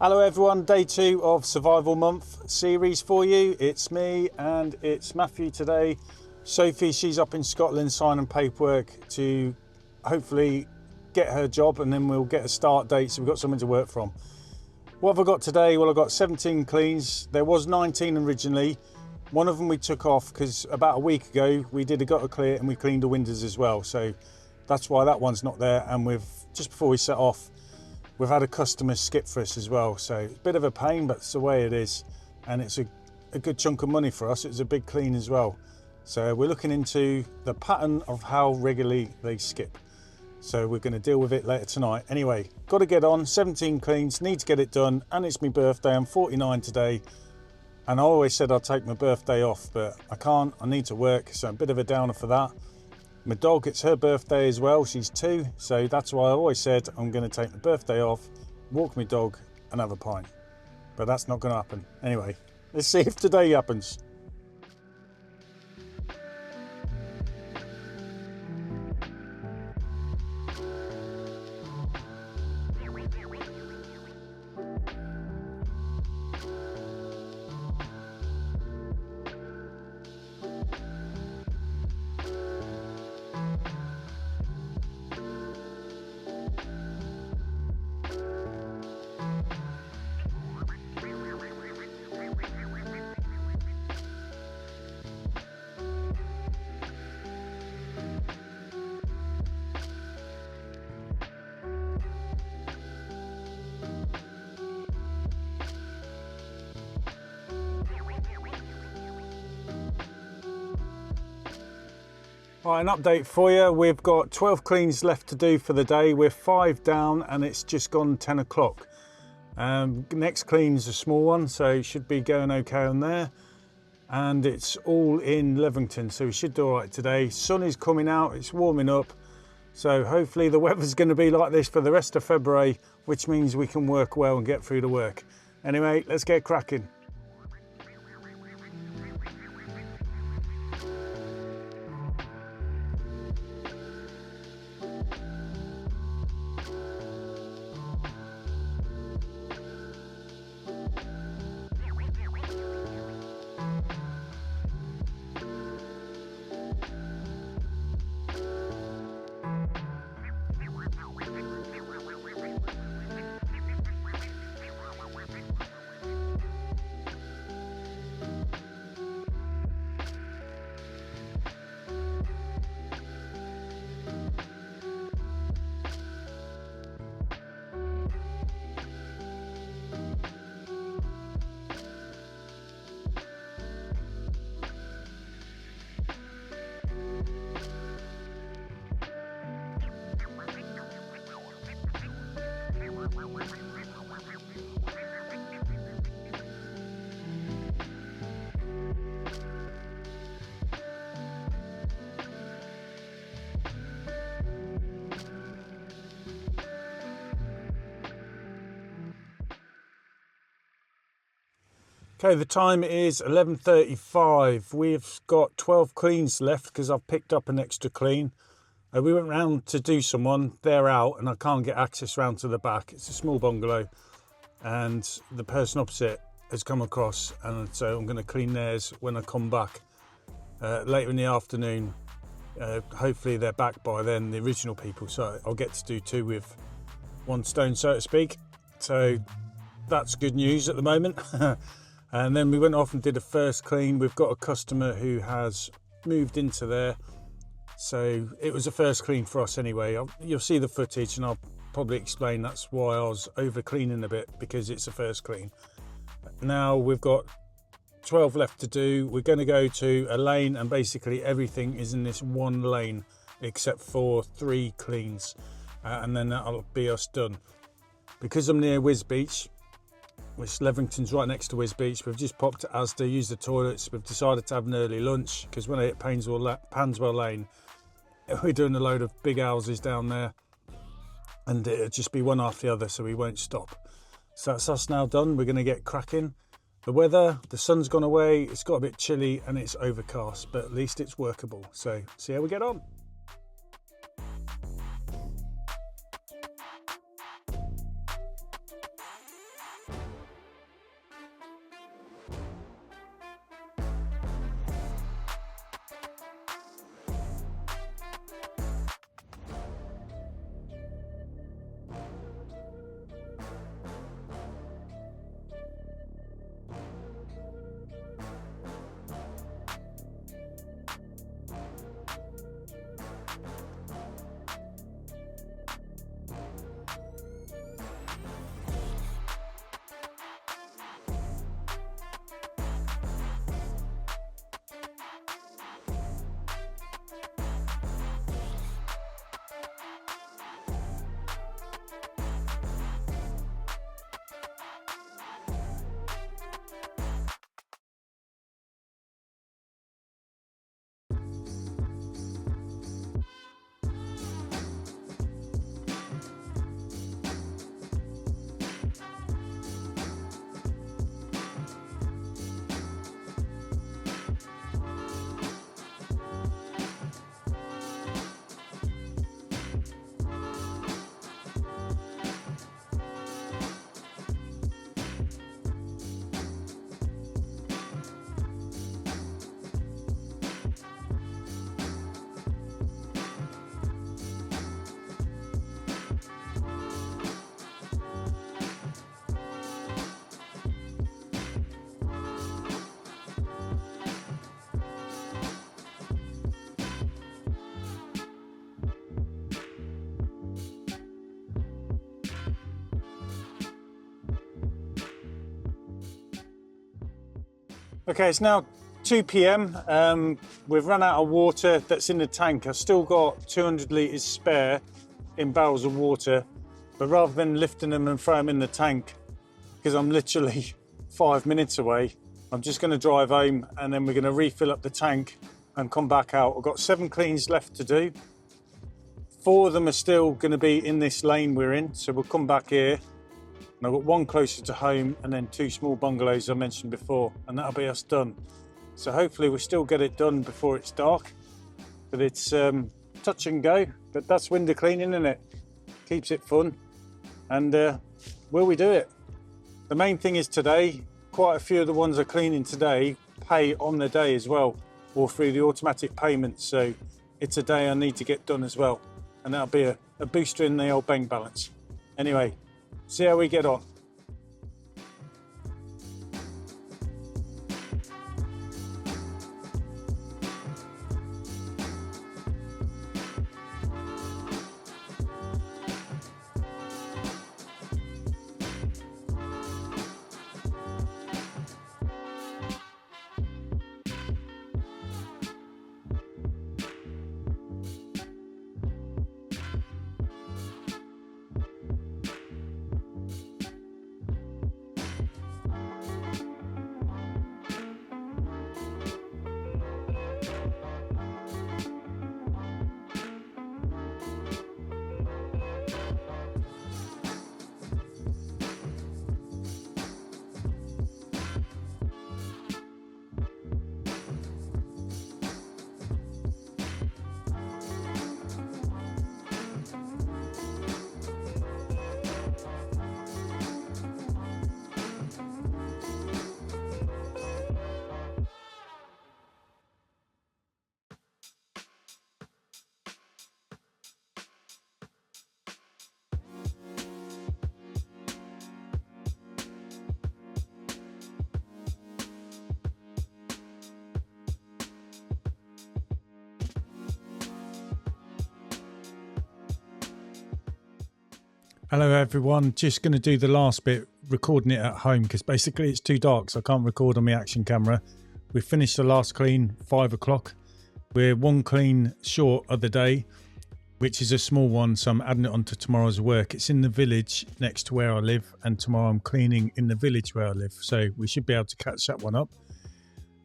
Hello everyone, day 2 of Survival Month series for you. It's me and it's Matthew today. Sophie, she's up in Scotland signing paperwork to hopefully get her job, and then we'll get a start date so we've got something to work from. What have I got today? Well, I've got 17 cleans. There was 19 originally. One of them we took off because about a week ago we did a gutter clear and we cleaned the windows as well. So that's why that one's not there. And just before we set off, we've had a customer skip for us as well, so it's a bit of a pain, but it's the way it is, and it's a good chunk of money for us. It's a big clean as well, so we're looking into the pattern of how regularly they skip, so we're going to deal with it later tonight. Anyway, got to get on. 17 cleans, need to get it done, and it's my birthday. I'm 49 today, and I always said I'd take my birthday off, but I can't. I need to work, so a bit of a downer for that. My dog, it's her birthday as well. She's 2, so that's why I always said I'm going to take my birthday off, walk my dog and have a pint. But that's not going to happen. Anyway, let's see if today happens. Right, an update for you. We've got 12 cleans left to do for the day. We're 5 down and it's just gone 10 o'clock. Next clean's a small one, so it should be going okay on there. And it's all in Levington, so we should do all right today. Sun is coming out, it's warming up. So hopefully the weather's going to be like this for the rest of February, which means we can work well and get through the work. Anyway, let's get cracking. Okay, the time is 11:35. We've got 12 cleans left because I've picked up an extra clean. We went round to do someone, they're out and I can't get access round to the back. It's a small bungalow and the person opposite has come across, and so I'm going to clean theirs when I come back later in the afternoon. Hopefully they're back by then, the original people, so I'll get to do 2 with 1 stone, so to speak. So that's good news at the moment. And then we went off and did a first clean. We've got a customer who has moved into there, so it was a first clean for us anyway. You'll see the footage and I'll probably explain that's why I was over cleaning a bit, because it's a first clean. Now we've got 12 left to do. We're going to go to a lane and basically everything is in this one lane except for 3 cleans, and then that'll be us done. Because I'm near Wiz Beach, which Levington's right next to Wiz Beach, we've just popped to Asda, used the toilets. We've decided to have an early lunch because when I hit Panswell Lane, we're doing a load of big houses down there and it'll just be one after the other, so we won't stop. So that's us now done. We're going to get cracking. The weather, the sun's gone away, it's got a bit chilly and it's overcast, but at least it's workable. So see how we get on. Okay, it's now 2 p.m. We've run out of water that's in the tank. I've still got 200 litres spare in barrels of water, but rather than lifting them and throw them in the tank, because I'm literally 5 minutes away, I'm just going to drive home and then we're going to refill up the tank and come back out. I've got 7 cleans left to do. 4 of them are still going to be in this lane we're in, so we'll come back here. And I've got 1 closer to home and then 2 small bungalows I mentioned before, and that'll be us done. So hopefully we'll still get it done before it's dark, but it's touch and go. But that's window cleaning, isn't it? Keeps it fun. And will we do it? The main thing is today, quite a few of the ones are cleaning today pay on the day as well, or through the automatic payments. So it's a day I need to get done as well. And that'll be a booster in the old bank balance. Anyway, see how we get on. Hello everyone, just going to do the last bit, recording it at home because basically it's too dark so I can't record on my action camera. We finished the last clean 5 o'clock. We're 1 clean short of the day, which is a small one, so I'm adding it on to tomorrow's work. It's in the village next to where I live, and tomorrow I'm cleaning in the village where I live, so we should be able to catch that one up.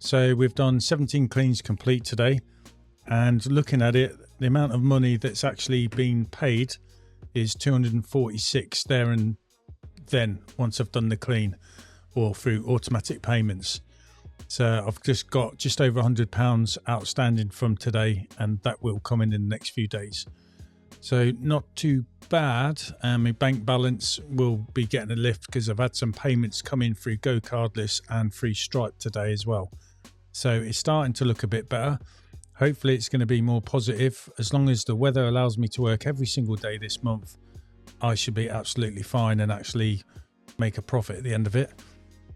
So we've done 17 cleans complete today, and looking at it, the amount of money that's actually been paid is 246 there and then once I've done the clean, or through automatic payments. So I've just got just over £100 outstanding from today, and that will come in the next few days. So not too bad. My bank balance will be getting a lift because I've had some payments come in through Go Cardless and through Stripe today as well. So it's starting to look a bit better. Hopefully it's going to be more positive. As long as the weather allows me to work every single day this month, I should be absolutely fine and actually make a profit at the end of it,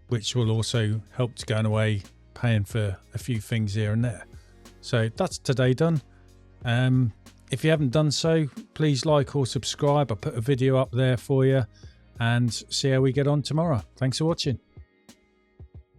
which will also help to going away paying for a few things here and there. So that's today done. If you haven't done so, please like or subscribe. I put a video up there for you, and see how we get on tomorrow. Thanks for watching.